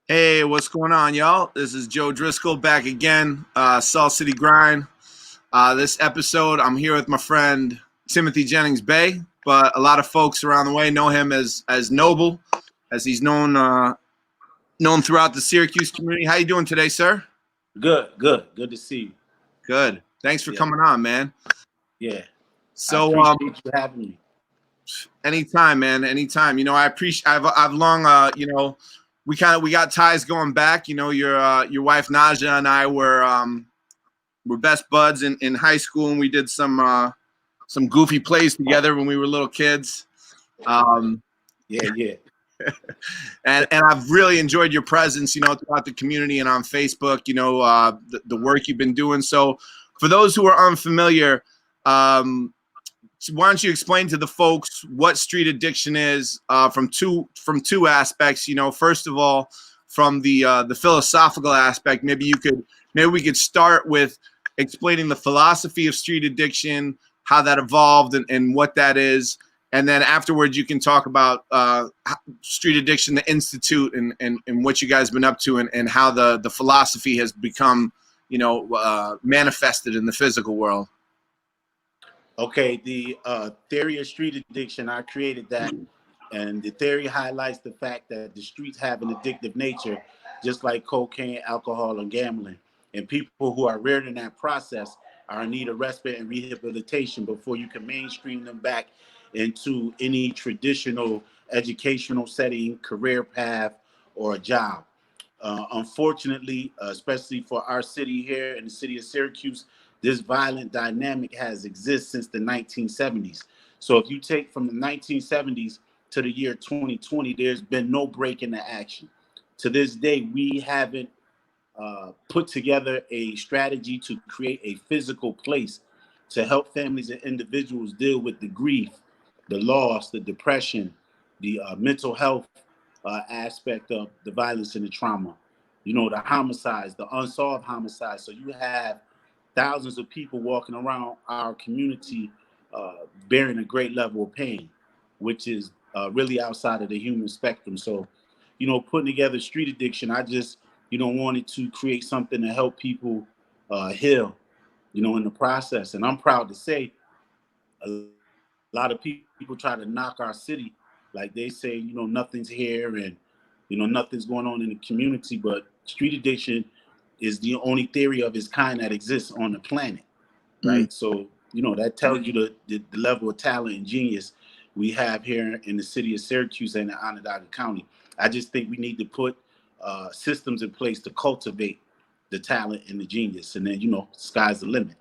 Hey, what's going on, y'all? This is Joe Driscoll back again, Salt City Grind. This episode, I'm here with my friend Timothy Jennings-Bey, but a lot of folks around the way know him as Noble, as he's known throughout the Syracuse community. How you doing today, sir? Good to see you. Good. Thanks for Yeah, coming on, man. yeah. I So, appreciate you having me. anytime, man, anytime. I appreciate. I've long, we got ties going back. Your wife Naja and I were best buds in high school, and we did some goofy plays together when we were little kids. Um, Yeah. and I've really enjoyed your presence, throughout the community and on Facebook. The work you've been doing. So, for those who are unfamiliar, why don't you explain to the folks what street addiction is from two aspects? First of all, from the philosophical aspect, maybe we could start with explaining the philosophy of street addiction, how that evolved, and what that is. And then afterwards, you can talk about Street Addiction, the Institute, and what you guys have been up to, and how the philosophy has become, manifested in the physical world. Okay, the theory of street addiction, I created that. And the theory highlights the fact that the streets have an addictive nature, just like cocaine, alcohol, and gambling. And people who are reared in that process are in need of respite and rehabilitation before you can mainstream them back into any traditional educational setting, career path, or a job. Unfortunately, especially for our city here in the city of Syracuse, this violent dynamic has existed since the 1970s. So if you take from the 1970s to the year 2020, there's been no break in the action. To this day, we haven't put together a strategy to create a physical place to help families and individuals deal with the grief, the loss, the depression, the mental health aspect of the violence and the trauma. You know, the homicides, the unsolved homicides. So you have thousands of people walking around our community bearing a great level of pain, which is really outside of the human spectrum. So, putting together street addiction, I just, wanted to create something to help people heal, in the process. And I'm proud to say a lot of people try to knock our city. Like they say, nothing's here and, nothing's going on in the community. But street addiction is the only theory of its kind that exists on the planet, Mm. right? So, that tells you the level of talent and genius we have here in the city of Syracuse and in Onondaga County. I just think we need to put systems in place to cultivate the talent and the genius. And then, sky's the limit.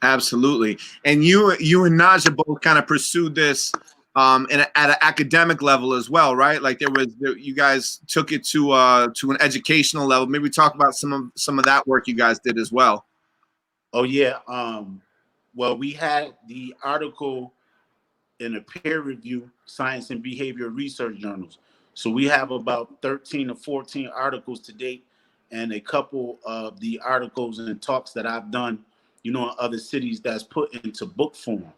Absolutely. And you and Naja both kind of pursued this at an academic level as well, right? Like you guys took it to an educational level. Maybe talk about some of that work you guys did as well. Oh, yeah. Well, we had the article in a peer review science and behavioral research journals. So we have about 13 or 14 articles to date, and a couple of the articles and talks that I've done, in other cities that's put into book form.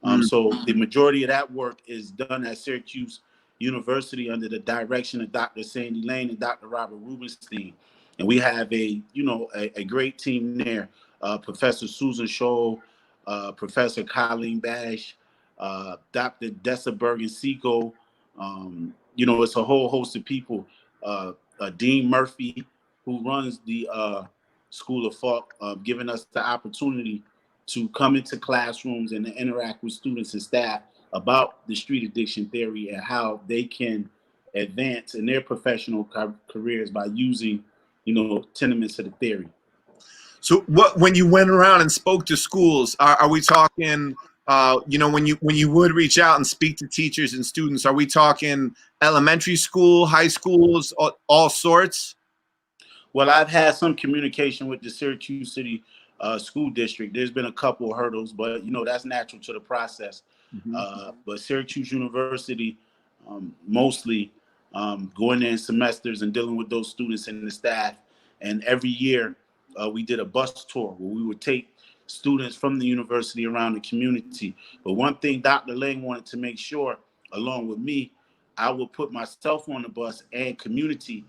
Mm. So the majority of that work is done at Syracuse University under the direction of Dr. Sandy Lane and Dr. Robert Rubenstein. And we have a great team there. Professor Susan Scholl, Professor Colleen Bash, Dr. Dessa Bergen-Seco. It's a whole host of people. Dean Murphy, who runs the School of Thought, giving us the opportunity to come into classrooms and to interact with students and staff about the street addiction theory and how they can advance in their professional careers by using, tenements of the theory. So when you went around and spoke to schools, are we talking? When you would reach out and speak to teachers and students, are we talking elementary school, high schools, all sorts? Well, I've had some communication with the Syracuse City School District. There's been a couple of hurdles, but that's natural to the process. Mm-hmm. But Syracuse University, mostly going there in semesters and dealing with those students and the staff. And every year we did a bus tour where we would take students from the university around the community. But one thing Dr. Lang wanted to make sure, along with me, I would put myself on the bus and community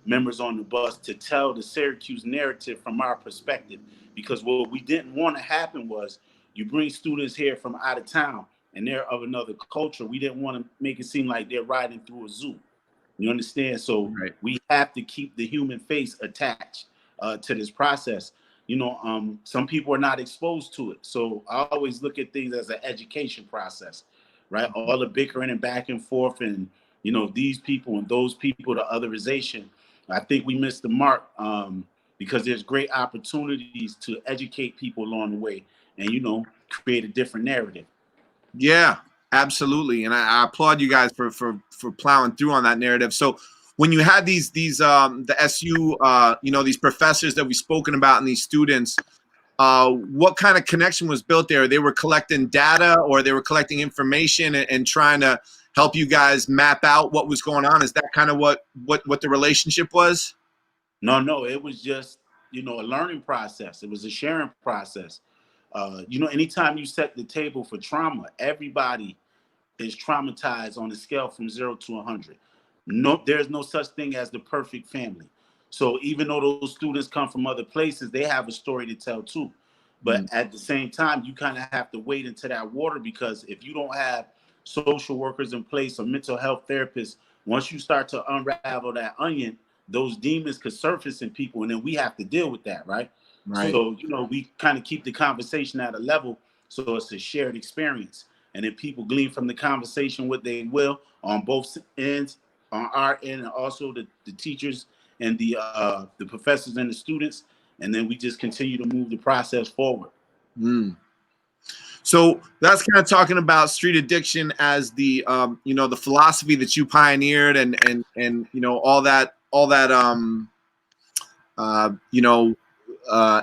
members on the bus to tell the Syracuse narrative from our perspective. Because what we didn't want to happen was you bring students here from out of town and they're of another culture. We didn't want to make it seem like they're riding through a zoo. You understand? So Right. we have to keep the human face attached to this process. Some people are not exposed to it. So I always look at things as an education process, right? All the bickering and back and forth and, these people and those people, the otherization. I think we missed the mark because there's great opportunities to educate people along the way and, create a different narrative. Yeah, absolutely. And I applaud you guys for plowing through on that narrative. So when you had these the SU these professors that we've spoken about and these students, what kind of connection was built there? They were collecting data or they were collecting information and trying to help you guys map out what was going on. Is that kind of what the relationship was? No, it was just, a learning process. It was a sharing process. Anytime you set the table for trauma, everybody is traumatized on a scale from 0 to 100. No, there's no such thing as the perfect family. So even though those students come from other places, they have a story to tell too. But at the same time, you kind of have to wade into that water, because if you don't have social workers in place or mental health therapists, once you start to unravel that onion, those demons could surface in people, and then we have to deal with that, right? Right. So, we kind of keep the conversation at a level so it's a shared experience. And then people glean from the conversation what they will on both ends, on our end, and also the teachers and the professors and the students. And then we just continue to move the process forward. So that's kind of talking about street addiction as the the philosophy that you pioneered and all that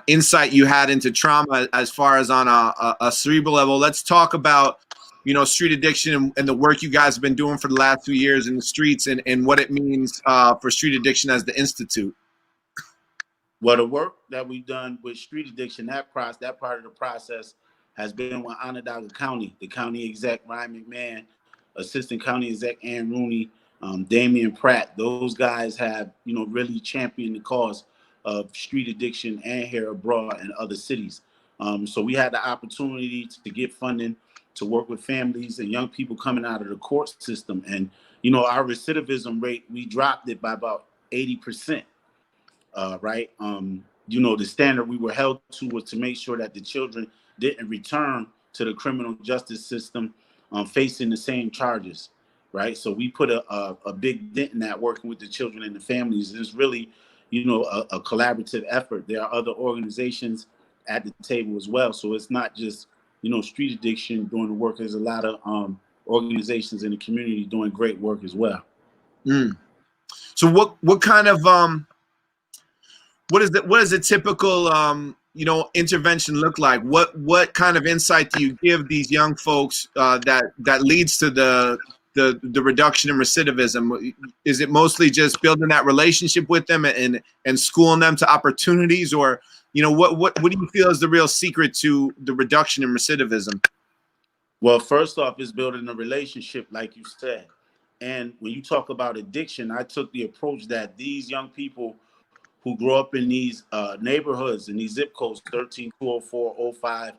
insight you had into trauma as far as on a cerebral level. Let's talk about street addiction and the work you guys have been doing for the last 2 years in the streets and what it means for street addiction as the institute. Well, the work that we've done with street addiction, that part of the process has been with Onondaga County, the county exec Ryan McMahon, assistant county exec Ann Rooney, Damian Pratt. Those guys have really championed the cause of street addiction and here abroad and other cities. So we had the opportunity to get funding to work with families and young people coming out of the court system. And our recidivism rate, we dropped it by about 80%. Right? The standard we were held to was to make sure that the children didn't return to the criminal justice system facing the same charges, right? So we put a big dent in that, working with the children and the families. It's really, a collaborative effort. There are other organizations at the table as well. So it's not just, street addiction doing the work. There's a lot of organizations in the community doing great work as well. So what kind of what is a typical intervention look like? What kind of insight do you give these young folks that leads to the reduction in recidivism? Is it mostly just building that relationship with them and schooling them to opportunities, or what do you feel is the real secret to the reduction in recidivism? Well, first off, is building a relationship, like you said. And when you talk about addiction, I took the approach that these young people who grow up in these neighborhoods and these zip codes, 1320405,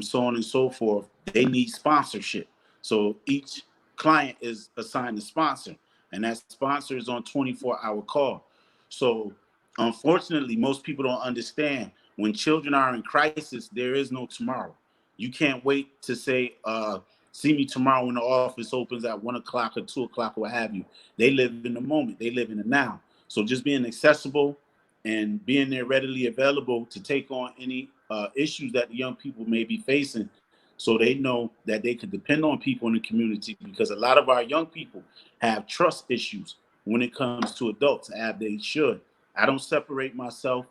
so on and so forth, they need sponsorship. So each client is assigned a sponsor, and that sponsor is on 24-hour call. So unfortunately, most people don't understand, when children are in crisis, there is no tomorrow. You can't wait to say, see me tomorrow when the office opens at 1 o'clock or 2 o'clock or what have you. They live in the moment. They live in the now. So just being accessible and being there readily available to take on any issues that the young people may be facing, so they know that they can depend on people in the community, because a lot of our young people have trust issues when it comes to adults, as they should. I don't separate myself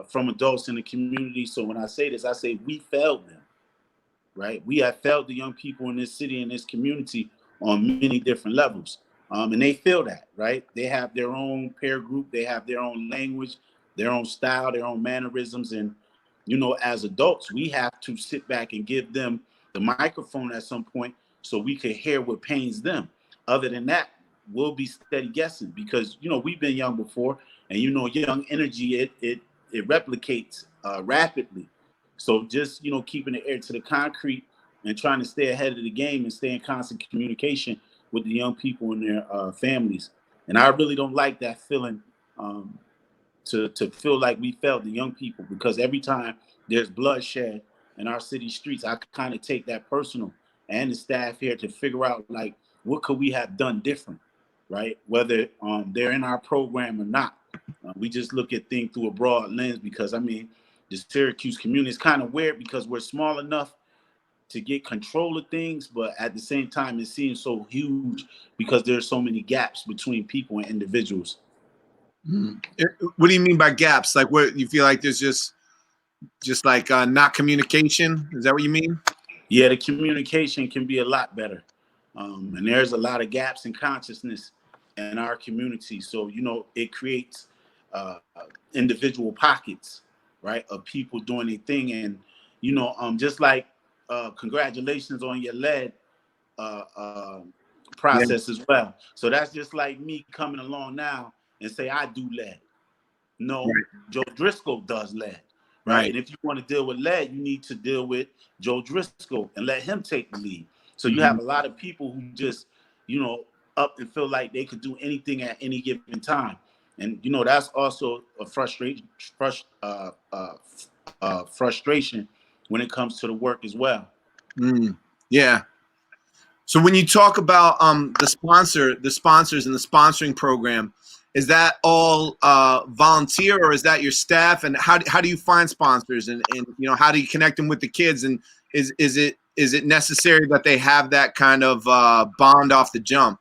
from adults in the community. So when I say this, I say we failed them, right? We have failed the young people in this city and this community on many different levels. And they feel that, right? They have their own peer group, they have their own language, their own style, their own mannerisms. And, as adults, we have to sit back and give them the microphone at some point so we can hear what pains them. Other than that, we'll be steady guessing because, you know, we've been young before, and, you know, young energy, it replicates rapidly. So just, you know, keeping the ear to the concrete and trying to stay ahead of the game and stay in constant communication with the young people and their families. And I really don't like that feeling, to feel like we failed the young people, because every time there's bloodshed in our city streets, I kind of take that personal, and the staff here, to figure out like what could we have done different, right? Whether they're in our program or not. We just look at things through a broad lens, because I mean, the Syracuse community is kind of weird because we're small enough to get control of things, but at the same time, it seems so huge because there's so many gaps between people and individuals. What do you mean by gaps? Like, what you feel like there's just like not communication? Is that what you mean? Yeah, the communication can be a lot better. And there's a lot of gaps in consciousness in our community. So, you know, it creates uh, individual pockets, right, of people doing their thing. And, you know, just like congratulations on your lead uh, uh, Yeah. process as well. So that's just like me coming along now and say I do lead. No, Right. Joe Driscoll does lead, right? Right. And if you want to deal with lead, you need to deal with Joe Driscoll and let him take the lead. So you Mm-hmm. have a lot of people who just, you know, up and feel like they could do anything at any given time. And, you know, that's also a frustration when it comes to the work as well. Yeah. So when you talk about the sponsors and the sponsoring program, is that all volunteer, or is that your staff? And how do you find sponsors, and you know, how do you connect them with the kids? And is it necessary that they have that kind of bond off the jump?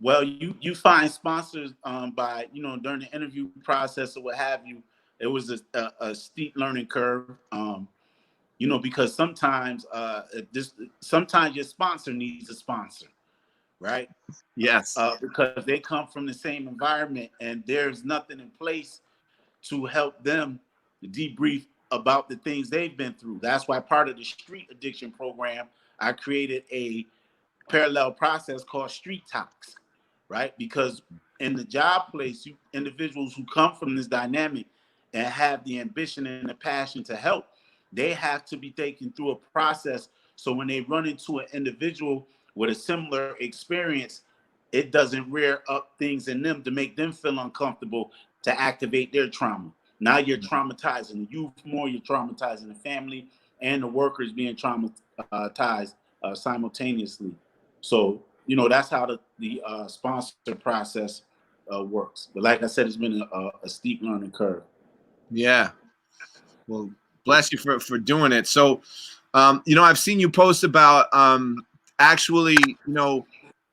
Well, you find sponsors by, you know, during the interview process or what have you. It was a steep learning curve, you know, because sometimes your sponsor needs a sponsor, right? Yes. Because they come from the same environment and there's nothing in place to help them debrief about the things they've been through. That's why part of the street addiction program, I created a parallel process called street talks, right? Because in the job place, individuals who come from this dynamic and have the ambition and the passion to help, they have to be taken through a process. So when they run into an individual with a similar experience, it doesn't rear up things in them to make them feel uncomfortable to activate their trauma. Now you're traumatizing the youth more, you're traumatizing the family, and the workers being traumatized simultaneously. So, you know, that's how the sponsor process works. But like I said, it's been a steep learning curve. Yeah. Well, bless you for doing it. So, you know, I've seen you post about actually, you know,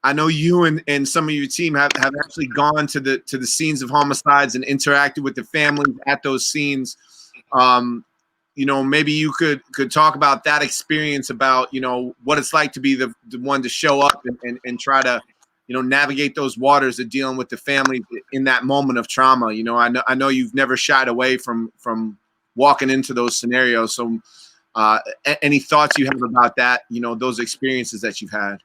I know you and some of your team have actually gone to the scenes of homicides and interacted with the families at those scenes. You know, maybe you could talk about that experience, about, you know, what it's like to be the one to show up and try to, you know, navigate those waters of dealing with the family in that moment of trauma. You know, I know you've never shied away from walking into those scenarios. So any thoughts you have about that, you know, those experiences that you've had?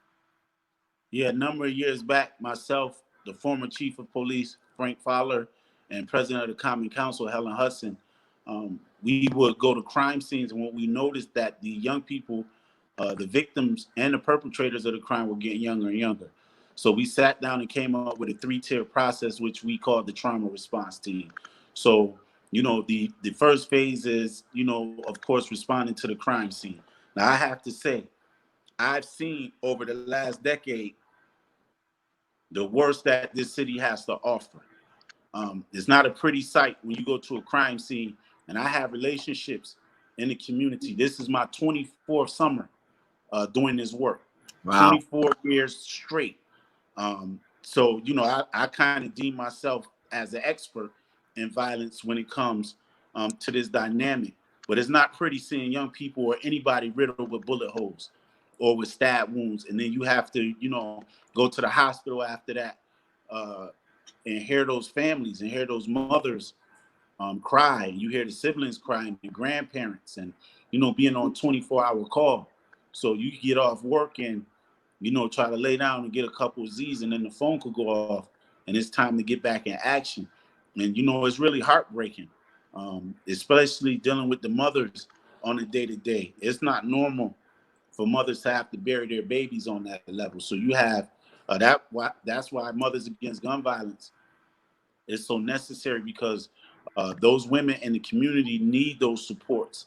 Yeah, a number of years back, myself, the former chief of police, Frank Fowler, and president of the Common Council, Helen Hudson, we would go to crime scenes, and when we noticed that the young people, the victims and the perpetrators of the crime, were getting younger and younger. So we sat down and came up with a 3-tier process, which we called the trauma response team. So, you know, the first phase is, you know, of course, responding to the crime scene. Now, I have to say, I've seen over the last decade the worst that this city has to offer. It's not a pretty sight when you go to a crime scene, and I have relationships in the community. This is my 24th summer doing this work, Wow. 24 years straight. So, you know, I kind of deem myself as an expert in violence when it comes to this dynamic. But it's not pretty seeing young people or anybody riddled with bullet holes or with stab wounds. And then you have to, you know, go to the hospital after that uh, and hear those families and hear those mothers cry. You hear the siblings crying, the grandparents, and, you know, being on 24-hour call. So you get off work and try to lay down and get a couple of Z's, and then the phone could go off, and it's time to get back in action. And it's really heartbreaking, especially dealing with the mothers on a day-to-day. It's not normal for mothers to have to bury their babies on that level. So you have that's why Mothers Against Gun Violence is so necessary, because those women in the community need those supports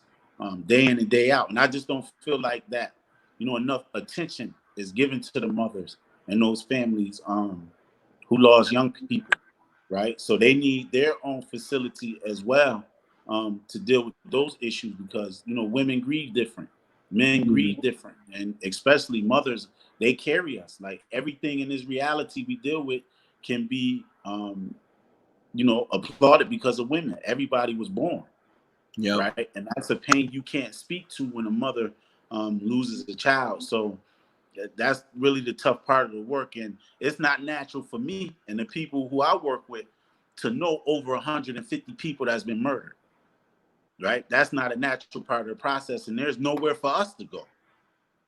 day in and day out. And I just don't feel like that, enough attention is given to the mothers and those families who lost young people, right? So they need their own facility as well to deal with those issues, because women grieve different, men grieve different, and especially mothers, they carry us. Like, everything in this reality we deal with can be applauded because of women. Everybody was born, right? And that's a pain you can't speak to when a mother loses a child. So that's really the tough part of the work, and it's not natural for me and the people who I work with to know over 150 people that's been murdered, right? That's not a natural part of the process, and there's nowhere for us to go,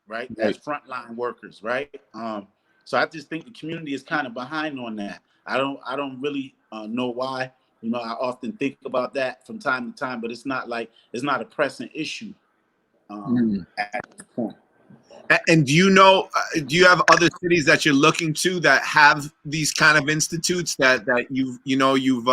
right? As frontline workers, right? So I just think the community is kind of behind on that. I don't really know why. I often think about that from time to time, but it's not a pressing issue at this point. And do you have other cities that you're looking to that have these kind of institutes that you've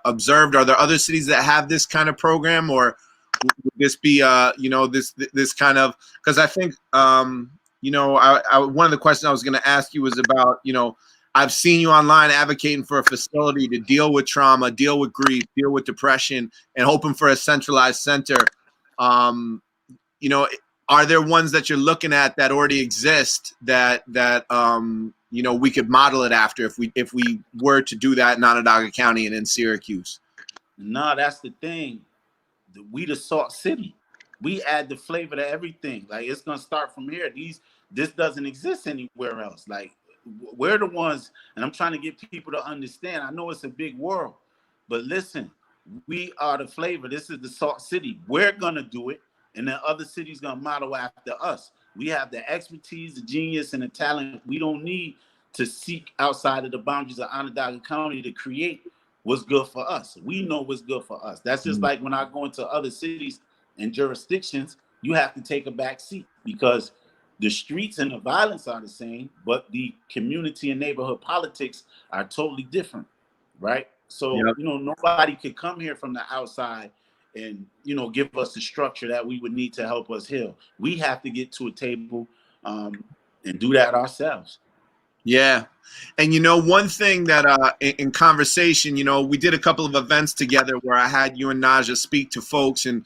observed? Are there other cities that have this kind of program, or would this be this kind of, because I think one of the questions I was going to ask you was about, I've seen you online advocating for a facility to deal with trauma, deal with grief, deal with depression, and hoping for a centralized center. Are there ones that you're looking at that already exist that we could model it after if we were to do that in Onondaga County and in Syracuse? No, that's the thing. We the Salt City. We add the flavor to everything. Like, it's gonna start from here. This doesn't exist anywhere else. Like, we're the ones, and I'm trying to get people to understand. I know it's a big world, but listen, we are the flavor. This is the Salt City. We're gonna do it, and then other cities gonna model after us. We have the expertise, the genius, and the talent. We don't need to seek outside of the boundaries of Onondaga County to create what's good for us. We know what's good for us. That's just like when I go into other cities and jurisdictions, you have to take a back seat, because the streets and the violence are the same, but the community and neighborhood politics are totally different, right? So, nobody could come here from the outside and, give us the structure that we would need to help us heal. We have to get to a table and do that ourselves. Yeah. And one thing that in conversation, we did a couple of events together where I had you and Naja speak to folks, and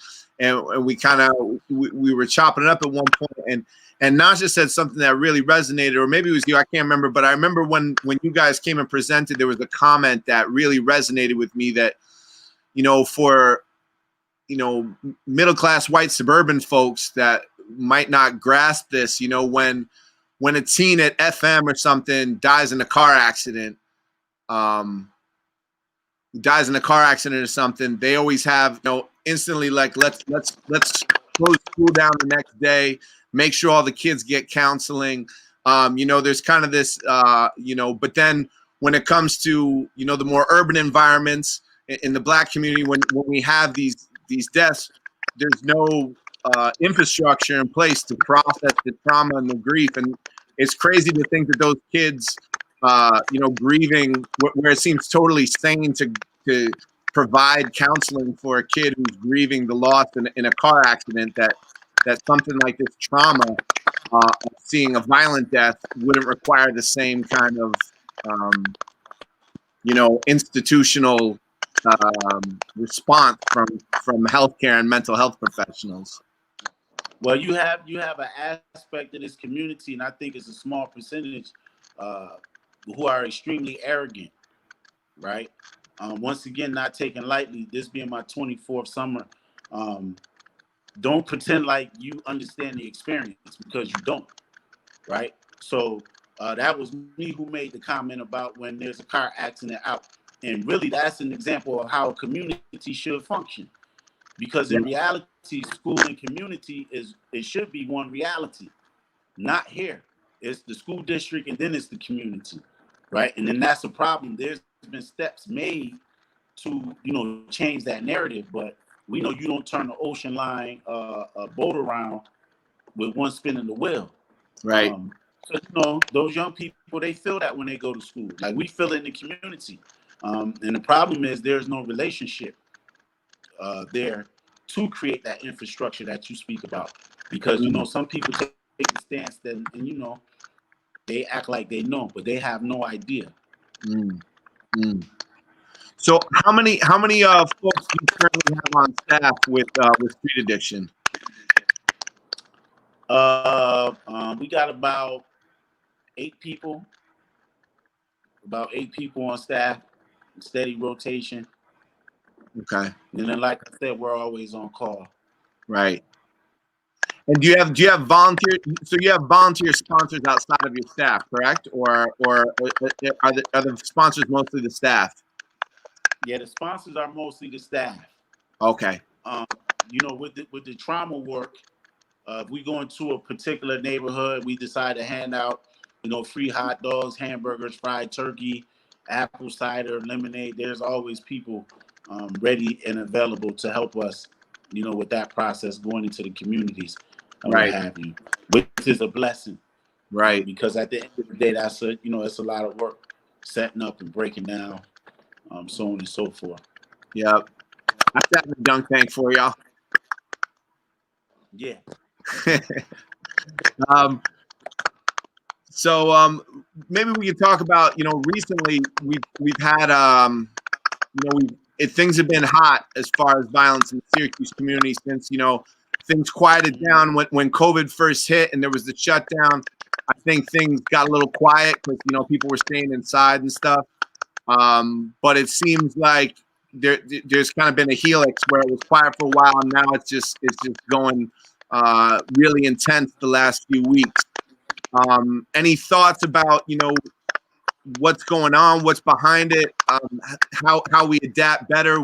we kind of we were chopping it up at one point, and Naja said something that really resonated, or maybe it was you, I can't remember, but I remember when you guys came and presented, there was a comment that really resonated with me that for middle class white suburban folks that might not grasp this, when a teen at FM or something dies in a car accident, or something, they always have, instantly like, let's close school down the next day, make sure all the kids get counseling. There's kind of this, but then when it comes to, the more urban environments in the Black community, when we have these deaths, there's no infrastructure in place to process the trauma and the grief. And it's crazy to think that those kids, grieving, where it seems totally sane to provide counseling for a kid who's grieving the loss in a car accident, that something like this trauma, seeing a violent death, wouldn't require the same kind of, institutional response from healthcare and mental health professionals. Well, you have an aspect of this community, and I think it's a small percentage who are extremely arrogant, right? Once again, not taken lightly. This being my 24th summer, don't pretend like you understand the experience, because you don't, right? So that was me who made the comment about when there's a car accident out, and really that's an example of how a community should function. Because in reality, school and community it should be one reality. Not here. It's the school district, and then it's the community, right? And then that's a problem. There's been steps made to, change that narrative, but we know you don't turn the ocean line boat around with one spin in the wheel. Right. So, those young people, they feel that when they go to school. Like, we feel it in the community. And the problem is there's no relationship there to create that infrastructure that you speak about. Because, some people take the stance that, and they act like they know, but they have no idea. So how many folks do you currently have on staff with street addiction? We got about 8 people. About 8 people on staff, steady rotation. Okay. And then, like I said, we're always on call. Right. And do you have volunteer? So you have volunteer sponsors outside of your staff, correct? Or are the sponsors mostly the staff? Yeah, the sponsors are mostly the staff. Okay. With the trauma work, if we go into a particular neighborhood, we decide to hand out, free hot dogs, hamburgers, fried turkey, apple cider, lemonade. There's always people ready and available to help us, with that process going into the communities and Right. what have you, which is a blessing. Right. Because at the end of the day, that's it's a lot of work setting up and breaking down, so on and so forth. Yep. That's that the dunk tank for y'all. Yeah. So maybe we could talk about, recently we've had, things have been hot as far as violence in the Syracuse community since, things quieted down when COVID first hit and there was the shutdown. I think things got a little quiet because, people were staying inside and stuff. But it seems like there's kind of been a helix where it was quiet for a while and now it's just going really intense the last few weeks. Any thoughts about, what's going on, what's behind it, how we adapt better,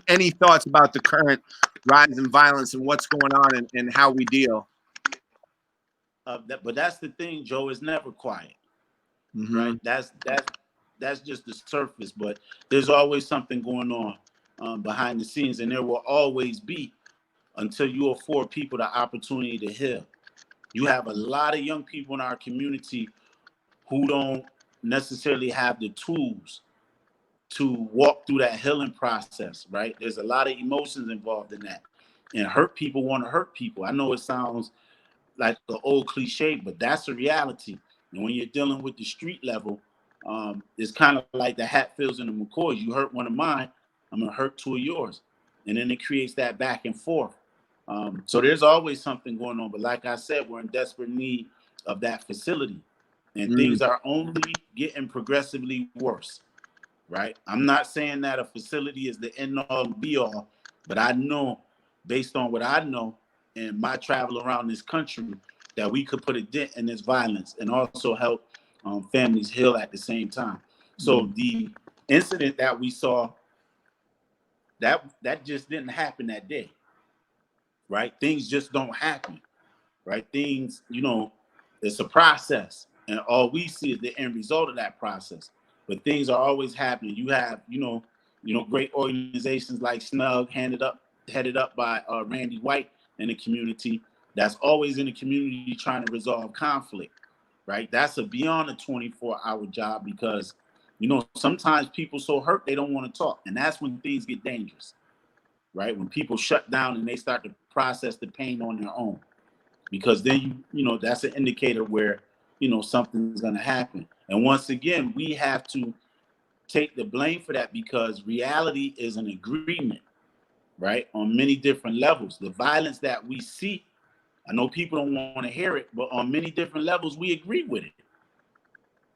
any thoughts about the current rise in violence and what's going on and how we deal? But that's the thing, Joe, is never quiet, Mm-hmm. right? That's just the surface, but there's always something going on behind the scenes, and there will always be until you afford people the opportunity to heal. You have a lot of young people in our community who don't necessarily have the tools to walk through that healing process, right? There's a lot of emotions involved in that. And hurt people want to hurt people. I know it sounds like the old cliche, but that's the reality. And when you're dealing with the street level, it's kind of like the Hatfields and the McCoys. You hurt one of mine, I'm going to hurt 2 of yours. And then it creates that back and forth. So there's always something going on. But like I said, we're in desperate need of that facility. And things are only getting progressively worse, right? I'm not saying that a facility is the end all and be all, but I know, based on what I know and my travel around this country, that we could put a dent in this violence and also help families heal at the same time. So the incident that we saw, that just didn't happen that day, right? Things just don't happen, right? Things, it's a process, and all we see is the end result of that process. But things are always happening. You have, great organizations like Snug, headed up by Randy White in the community. That's always in the community trying to resolve conflict, right? That's a beyond a 24-hour job because, sometimes people so hurt they don't want to talk, and that's when things get dangerous, right? When people shut down and they start to process the pain on their own. Because then that's an indicator where something's going to happen. And once again, we have to take the blame for that because reality is an agreement, right, on many different levels. The violence that we see, I know people don't want to hear it, but on many different levels we agree with it,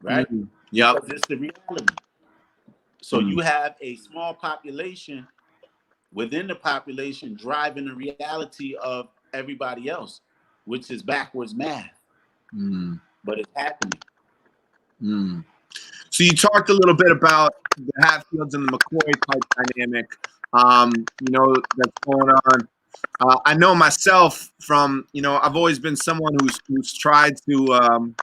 right? Yep. Because it's the reality. So you have a small population within the population driving the reality of everybody else, which is backwards math. But it's happening. So you talked a little bit about the Hatfields and the McCoy type dynamic, that's going on. I know myself from, I've always been someone who's tried to,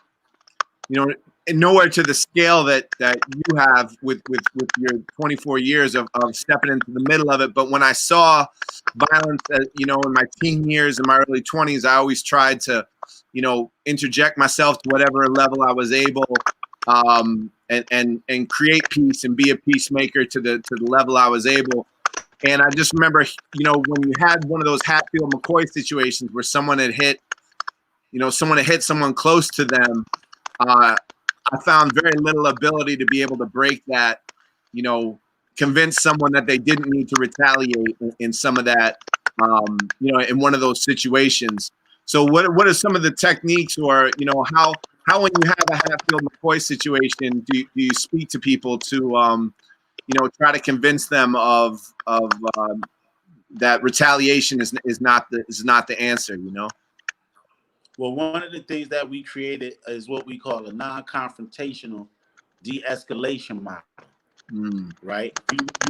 nowhere to the scale that you have with your 24 years of stepping into the middle of it. But when I saw violence, in my teen years, in my early 20s, I always tried to, interject myself to whatever level I was able, and create peace and be a peacemaker to the level I was able. And I just remember, when you had one of those Hatfield McCoy situations where someone had hit someone close to them, I found very little ability to be able to break that, convince someone that they didn't need to retaliate in some of that, in one of those situations. So what are some of the techniques, or, how when you have a Hatfield McCoy situation, do you speak to people to, try to convince them of that retaliation is not the answer, Well, one of the things that we created is what we call a non-confrontational de-escalation model. Right?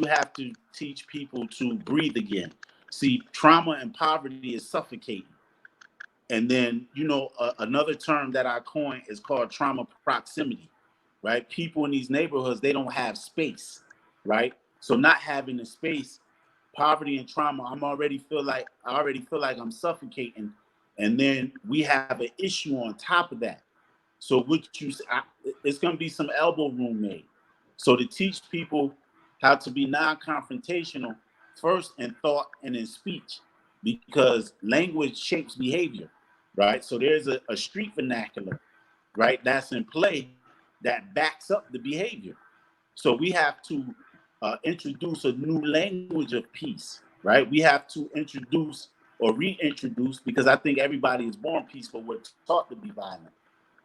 You have to teach people to breathe again. See, trauma and poverty is suffocating. And then, another term that I coined is called trauma proximity, right? People in these neighborhoods, they don't have space, right? So not having the space, poverty and trauma, I already feel like I'm suffocating. And then we have an issue on top of that. So it's going to be some elbow room made. So to teach people how to be non-confrontational first in thought and in speech, because language shapes behavior, right? So there's a street vernacular, right, that's in play that backs up the behavior. So we have to introduce a new language of peace, right? We have to introduce or reintroduce, because I think everybody is born peaceful, we're taught to be violent.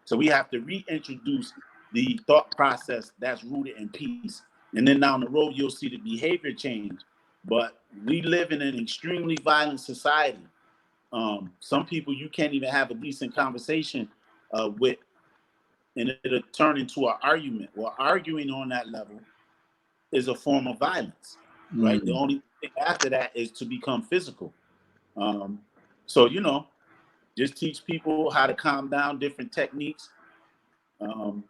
So we have to reintroduce the thought process that's rooted in peace. And then down the road, you'll see the behavior change. But we live in an extremely violent society. Some people you can't even have a decent conversation with, and it'll turn into an argument. Well, arguing on that level is a form of violence, right? The only thing after that is to become physical. So, just teach people how to calm down, different techniques, and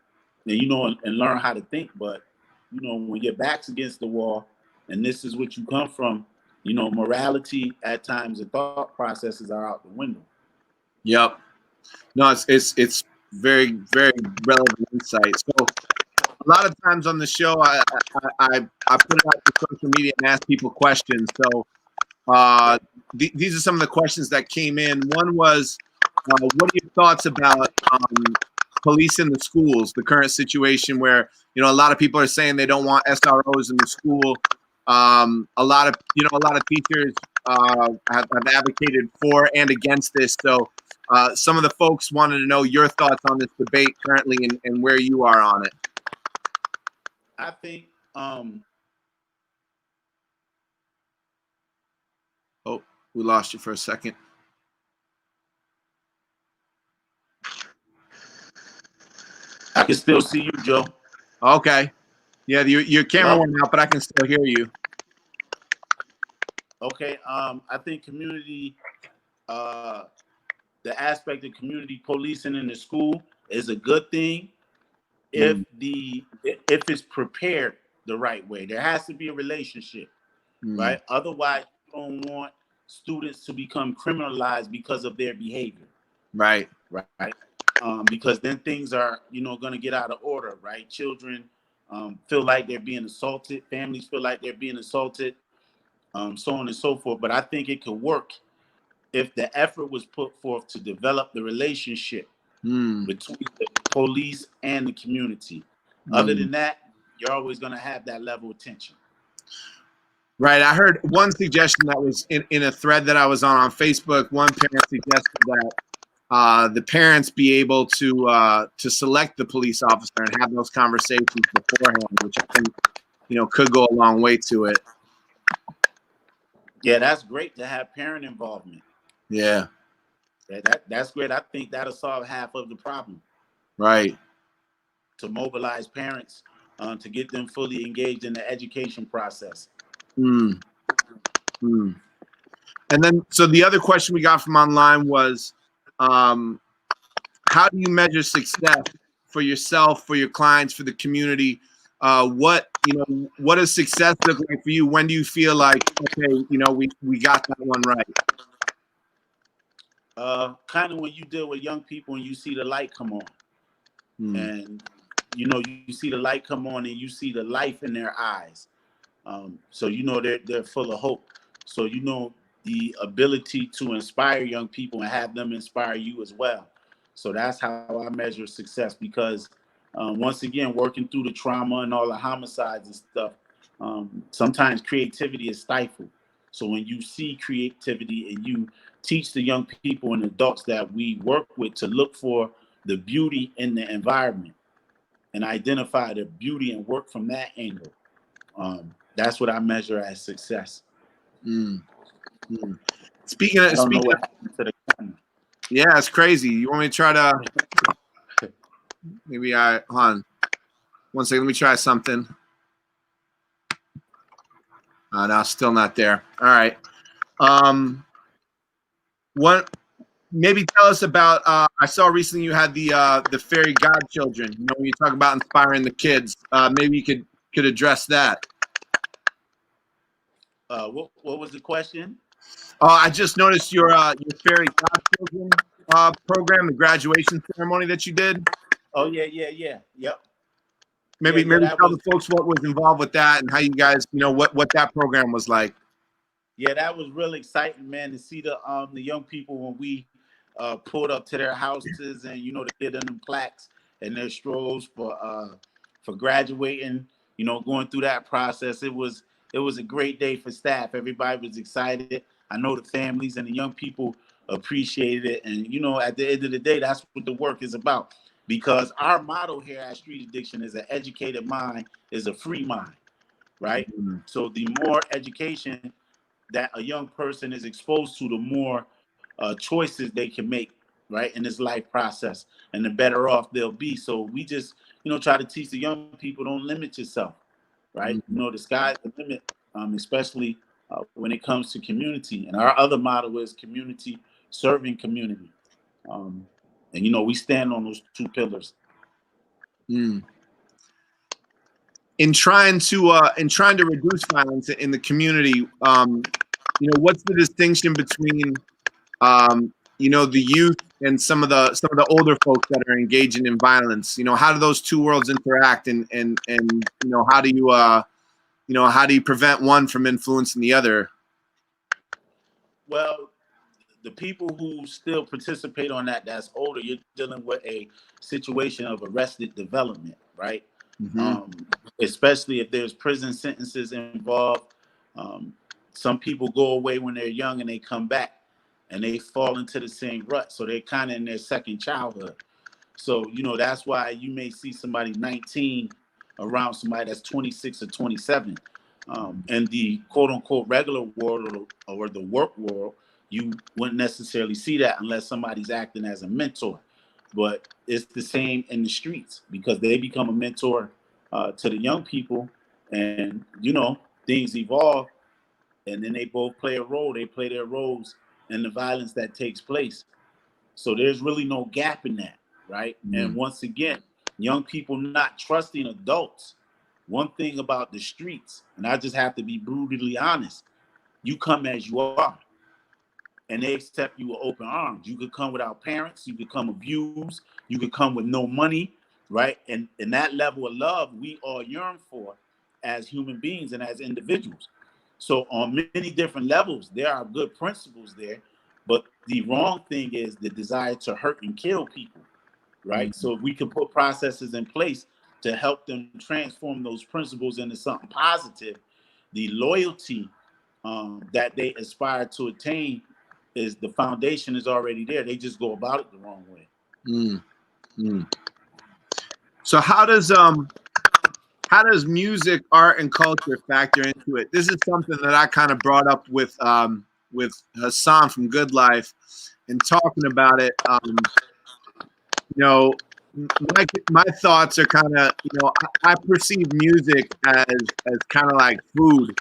learn how to think. But, when your back's against the wall and this is what you come from, morality at times and thought processes are out the window. Yep. No, it's very, very relevant insight. So a lot of times on the show, I put it out to social media and ask people questions. So these are some of the questions that came in. One was, what are your thoughts about police in the schools, the current situation where, a lot of people are saying they don't want SROs in the school. A lot of teachers have advocated for and against this. So some of the folks wanted to know your thoughts on this debate currently and where you are on it. I think oh, we lost you for a second. I can still see you, Joe. Okay. Yeah, your camera went out, but I can still hear you. Okay. I think community, the aspect of community policing in the school is a good thing if it's prepared the right way. There has to be a relationship, right? Otherwise, you don't want students to become criminalized because of their behavior. Right. Because then things are, going to get out of order, right? Children feel like they're being assaulted. Families feel like they're being assaulted, so on and so forth. But I think it could work if the effort was put forth to develop the relationship between the police and the community. Other than that, you're always going to have that level of tension. Right. I heard one suggestion that was in a thread that I was on Facebook. One parent suggested that the parents be able to select the police officer and have those conversations beforehand, which I think, could go a long way to it. Yeah, that's great to have parent involvement. Yeah. That's great. I think that'll solve half of the problem. Right. To mobilize parents to get them fully engaged in the education process. And then, so the other question we got from online was, how do you measure success for yourself, for your clients, for the community? What does success look like for you? When do you feel like, okay, we got that one right? Kind of when you deal with young people and you see the light come on, and you see the light come on and you see the life in their eyes. So they're full of hope. So the ability to inspire young people and have them inspire you as well. So that's how I measure success, because once again, working through the trauma and all the homicides and stuff, sometimes creativity is stifled. So when you see creativity and you teach the young people and adults that we work with to look for the beauty in the environment and identify the beauty and work from that angle, that's what I measure as success. Speaking of, what happened to the camera. Yeah, it's crazy. You want me to try to? Maybe hold on. 1 second. Let me try something. No, still not there. All right. What? Maybe tell us about. I saw recently you had the fairy godchildren. When you talk about inspiring the kids, maybe you could address that. What was the question? I just noticed your fairy godchildren program, the graduation ceremony that you did. Oh yeah. Yep. Maybe tell the folks what was involved with that and how you guys, what that program was like. Yeah, that was really exciting, man, to see the young people when we pulled up to their houses and they did them plaques and their strolls for graduating. Going through that process, it was a great day for staff. Everybody was excited. I know the families and the young people appreciated it, and at the end of the day, that's what the work is about. Because our motto here at Street Addiction is an educated mind is a free mind, right? Mm-hmm. So the more education that a young person is exposed to, the more choices they can make, right, in this life process, and the better off they'll be. So we just, try to teach the young people, don't limit yourself, right? Mm-hmm. The sky's the limit, especially when it comes to community. And our other motto is community serving community. And we stand on those two pillars. In trying to reduce violence in the community, what's the distinction between the youth and some of the older folks that are engaging in violence? How do those two worlds interact, and how do you prevent one from influencing the other? Well, the people who still participate on that's older, you're dealing with a situation of arrested development, right? Mm-hmm. Especially if there's prison sentences involved. Some people go away when they're young and they come back and they fall into the same rut. So they're kind of in their second childhood. So, that's why you may see somebody 19 around somebody that's 26 or 27. In the quote unquote regular world or the work world, you wouldn't necessarily see that unless somebody's acting as a mentor. But it's the same in the streets, because they become a mentor to the young people, and things evolve, and then they both play a role. They play their roles in the violence that takes place. So there's really no gap in that, right? Mm-hmm. And once again, young people not trusting adults. One thing about the streets, and I just have to be brutally honest, you come as you are, and they accept you with open arms. You could come without parents, you could come abused, you could come with no money, right? And that level of love we all yearn for as human beings and as individuals. So on many different levels, there are good principles there, but the wrong thing is the desire to hurt and kill people, right? Mm-hmm. So if we can put processes in place to help them transform those principles into something positive, the loyalty that they aspire to attain, is the foundation is already there. They just go about it the wrong way. So how does music, art, and culture factor into it? This is something that I kind of brought up with Hassan from Good Life, and talking about it. My thoughts are kind of, I perceive music as kind of like food.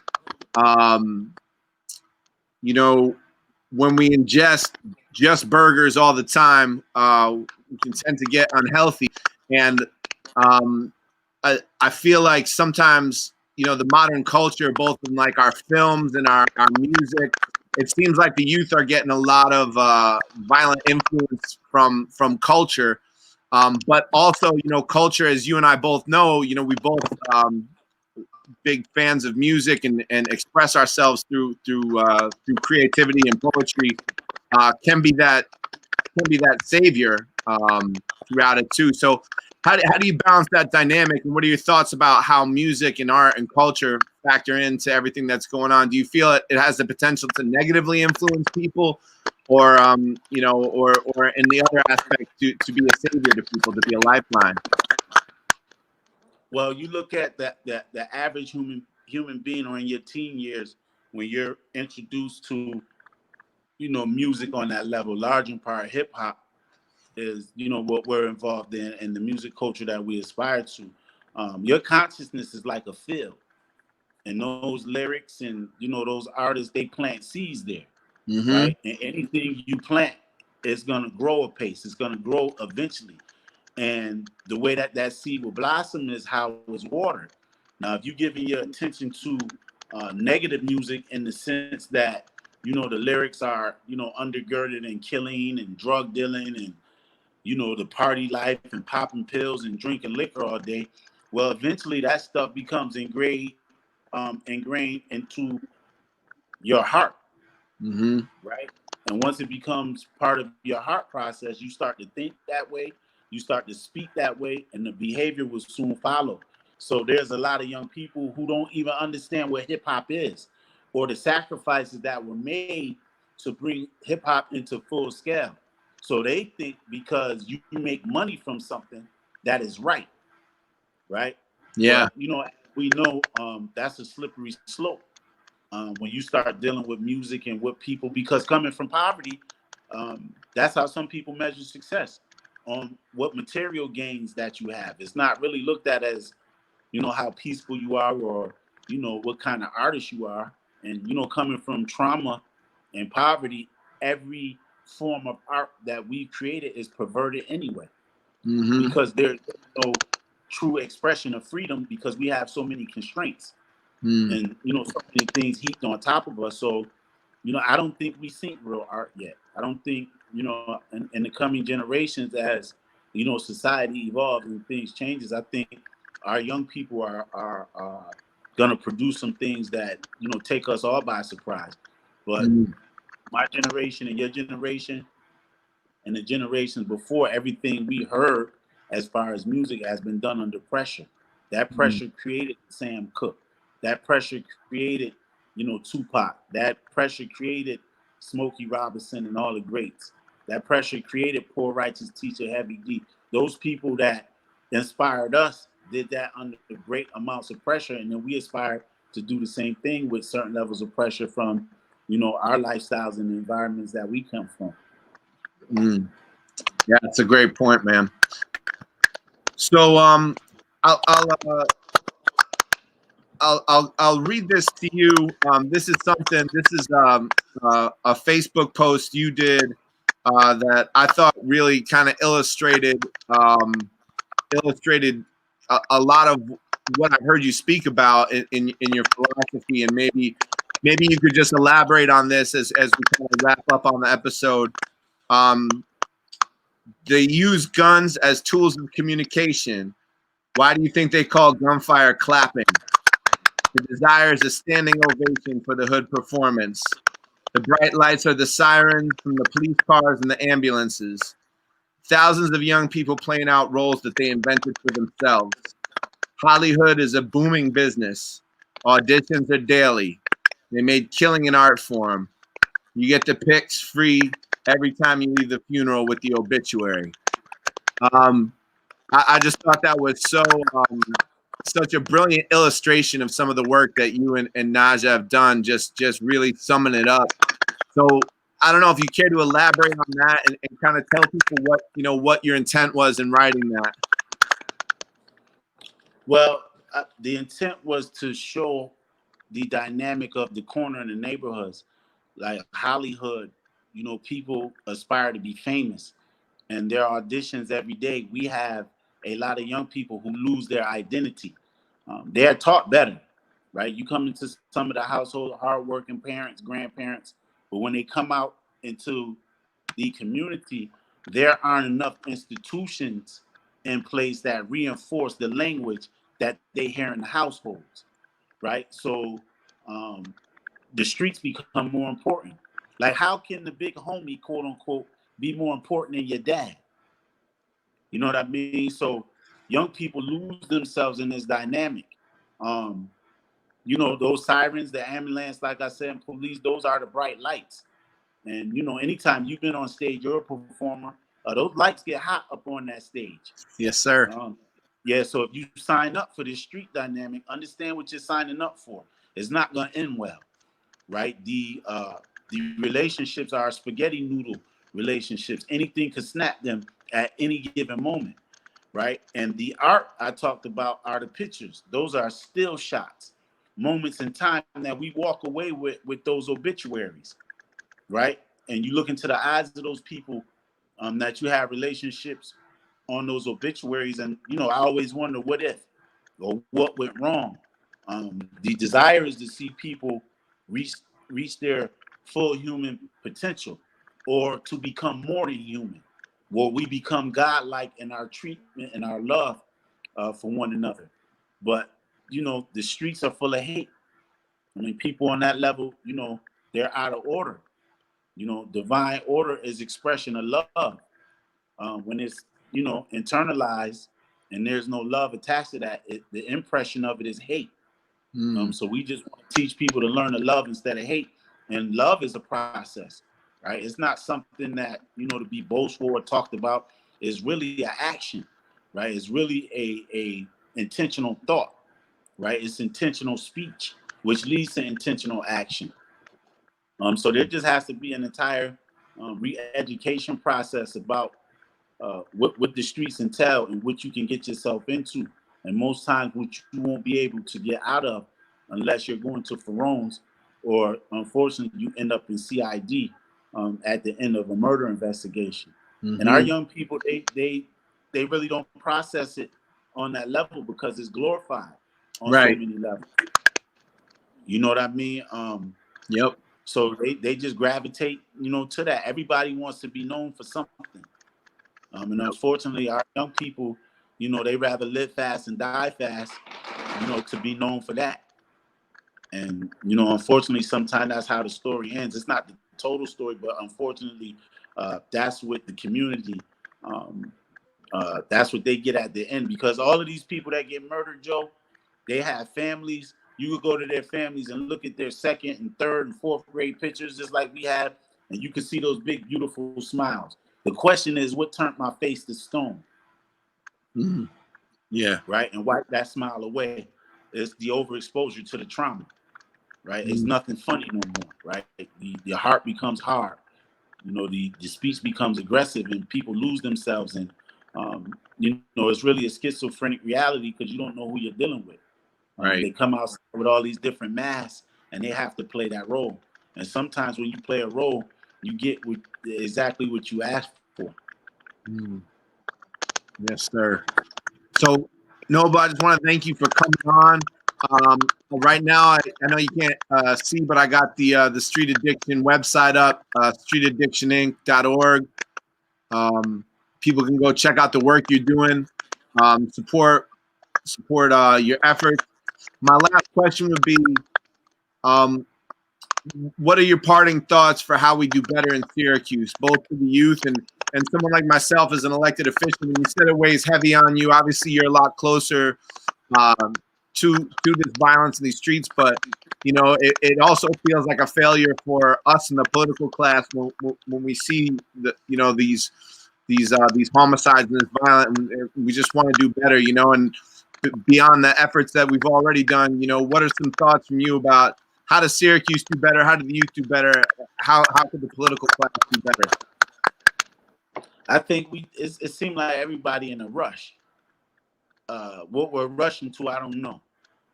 when we ingest just burgers all the time, we can tend to get unhealthy. And um, I feel like sometimes, the modern culture, both in like our films and our music, it seems like the youth are getting a lot of violent influence from culture. But also, culture, as you and I both know, we both big fans of music and express ourselves through creativity and poetry, can be that savior throughout it too. So how do you balance that dynamic, and what are your thoughts about how music and art and culture factor into everything that's going on? Do you feel it has the potential to negatively influence people, or or in the other aspect to be a savior to people, to be a lifeline? Well, you look at the average human being, or in your teen years, when you're introduced to music on that level, large in part hip hop is what we're involved in, and the music culture that we aspire to. Your consciousness is like a field, and those lyrics and those artists, they plant seeds there, Mm-hmm. right? And anything you plant is going to grow apace. It's going to grow eventually. And the way that seed will blossom is how it's watered. Now, if you're giving your attention to negative music, in the sense that the lyrics are undergirded in killing and drug dealing and the party life and popping pills and drinking liquor all day, well, eventually that stuff becomes ingrained into your heart, Mm-hmm. right? And once it becomes part of your heart process, you start to think that way, you start to speak that way, and the behavior will soon follow. So there's a lot of young people who don't even understand what hip hop is, or the sacrifices that were made to bring hip hop into full scale. So they think because you make money from something, that is right, right? Yeah. But we know that's a slippery slope when you start dealing with music and with people, because coming from poverty, that's how some people measure success, on what material gains that you have. It's not really looked at as how peaceful you are, or what kind of artist you are. And coming from trauma and poverty, every form of art that we created is perverted anyway, Mm-hmm. because there's no true expression of freedom, because we have so many constraints, Mm. and so many things heaped on top of us. So I don't think we seen real art yet. I don't think in the coming generations, as society evolves and things changes, I think our young people are gonna produce some things that take us all by surprise. But Mm. my generation and your generation and the generations before, everything we heard as far as music has been done under pressure. That Mm. pressure created Sam Cooke. That pressure created, Tupac. That pressure created Smokey Robinson and all the greats. That pressure created Poor Righteous Teacher Heavy D. Those people that inspired us did that under great amounts of pressure, and then we aspire to do the same thing with certain levels of pressure from, our lifestyles and the environments that we come from. Mm. Yeah, that's a great point, man. So I'll read this to you. This is something. This is a Facebook post you did that I thought really kind of illustrated a lot of what I've heard you speak about in your philosophy, and maybe you could just elaborate on this as we kind of wrap up on the episode. Um, they use guns as tools of communication. Why do you think they call gunfire clapping? The desire is a standing ovation for the hood performance. The bright lights are the sirens from the police cars and the ambulances. Thousands of young people playing out roles that they invented for themselves. Hollywood is a booming business. Auditions are daily. They made killing an art form. You get the pics free every time you leave the funeral with the obituary. Um, I just thought that was such a brilliant illustration of some of the work that you and Naja have done, just really summing it up. So I don't know if you care to elaborate on that and kind of tell people what your intent was in writing that. Well, the intent was to show the dynamic of the corner in the neighborhoods, like Hollywood. people aspire to be famous, and there are auditions every day. We have a lot of young people who lose their identity. They are taught better, right? You come into some of the household, hardworking parents, grandparents, but when they come out into the community, there aren't enough institutions in place that reinforce the language that they hear in the households, right? So um, the streets become more important. Like, how can the big homie, quote unquote, be more important than your dad? You know what I mean? So young people lose themselves in this dynamic. Um, those sirens, the ambulance, like I said, and police, those are the bright lights. And anytime you've been on stage, you're a performer. Those lights get hot up on that stage. Yes, sir. Yeah, so if you sign up for this street dynamic, understand what you're signing up for. It's not going to end well, right? The relationships are spaghetti noodle relationships. Anything could snap them at any given moment, right? And the art I talked about are the pictures. Those are still shots, moments in time that we walk away with those obituaries, right? And you look into the eyes of those people that you have relationships on those obituaries, and I always wonder what if or what went wrong. The desire is to see people reach their full human potential, or to become more than human, where we become godlike in our treatment and our love for one another. But the streets are full of hate. I mean, people on that level, they're out of order. Divine order is expression of love. When it's internalized and there's no love attached to that, the impression of it is hate. So we just want to teach people to learn to love instead of hate. And love is a process, right? It's not something that to be boastful or talked about. It's really an action, right? It's really a intentional thought, right? It's intentional speech, which leads to intentional action. So there just has to be an entire re-education process about what the streets entail and what you can get yourself into, and most times what you won't be able to get out of unless you're going to Ferone's, or unfortunately you end up in CID at the end of a murder investigation. And our young people, they really don't process it on that level because it's glorified on so many levels. You know what I mean? Yep. So they just gravitate, to that. Everybody wants to be known for something. And unfortunately, our young people, they rather live fast and die fast, to be known for that. And, unfortunately, sometimes that's how the story ends. It's not the total story, but unfortunately, that's what the community, that's what they get at the end. Because all of these people that get murdered, Joe, they have families. You could go to their families and look at their second and third and fourth grade pictures, just like we have, and you can see those big, beautiful smiles. The question is, what turned my face to stone? Yeah. Right? And wipe that smile away. It's the overexposure to the trauma, right? It's nothing funny no more, right? The heart becomes hard. The speech becomes aggressive, and people lose themselves. And, it's really a schizophrenic reality because you don't know who you're dealing with. Right. They come out with all these different masks, and they have to play that role. And sometimes when you play a role, you get exactly what you asked for. Yes, sir. So, Noble, I just want to thank you for coming on. Right now, I know you can't see, but I got the Street Addiction website up, streetaddictioninc.org. People can go check out the work you're doing, support your efforts. My last question would be, what are your parting thoughts for how we do better in Syracuse, both for the youth and someone like myself as an elected official? And you said it weighs heavy on you. Obviously, you're a lot closer to this violence in these streets, but it also feels like a failure for us in the political class when we see these homicides and this violence. We just want to do better, and beyond the efforts that we've already done. What are some thoughts from you about how does Syracuse do better? How do the youth do better? How could the political class do better? I think it seemed like everybody in a rush. What we're rushing to, I don't know.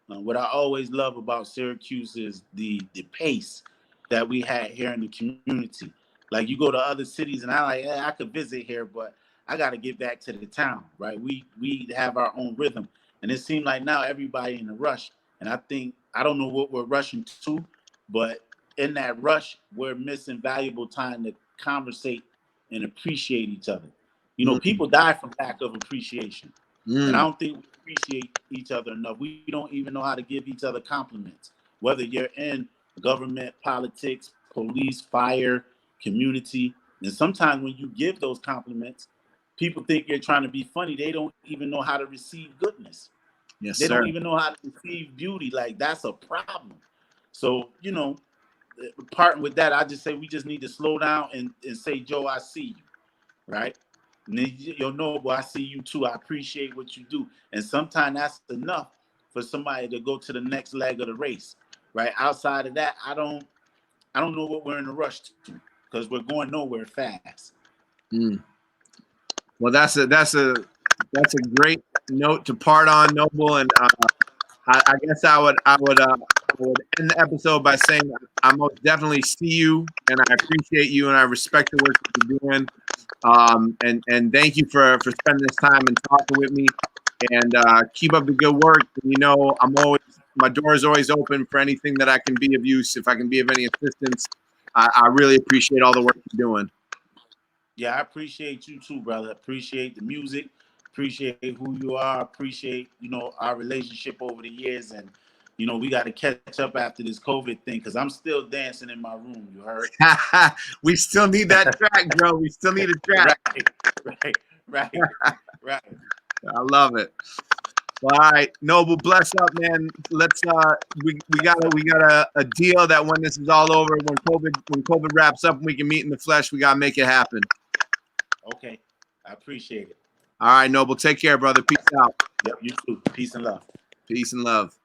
What I always love about Syracuse is the pace that we had here in the community. Like you go to other cities, and I could visit here, but I got to get back to the town, right? We have our own rhythm, and it seems like now everybody in a rush, and I don't know what we're rushing to, but in that rush, we're missing valuable time to conversate and appreciate each other. You know, people die from lack of appreciation. And I don't think we appreciate each other enough. We don't even know how to give each other compliments. Whether you're in government, politics, police, fire, community. And sometimes when you give those compliments, people think you're trying to be funny. They don't even know how to receive goodness. Yes, They sir. don't even know how to receive beauty. Like that's a problem. So, you know, parting with that, I just say we just need to slow down and say, Joe, I see you, right? And then you'll know, boy, I see you too. I appreciate what you do. And sometimes that's enough for somebody to go to the next leg of the race, right? Outside of that, I don't know what we're in a rush to because we're going nowhere fast. Well, that's a great note to part on, Noble. And I guess I would end the episode by saying I most definitely see you, and I appreciate you, and I respect the work that you're doing. And thank you for spending this time and talking with me. And keep up the good work. And, you know, my door is always open for anything that I can be of use. If I can be of any assistance, I really appreciate all the work you're doing. Yeah, I appreciate you too, brother. Appreciate the music. Appreciate who you are. Appreciate, you know, our relationship over the years. And, you know, we got to catch up after this COVID thing because I'm still dancing in my room. You heard? We still need that track, bro. We still need a track. Right. I love it. All right, Noble, bless up, man. Let's we got a deal that when this is all over, when COVID wraps up and we can meet in the flesh, we gotta make it happen. Okay. I appreciate it. All right, Noble. Take care, brother. Peace out. Yep, you too. Peace and love. Peace and love.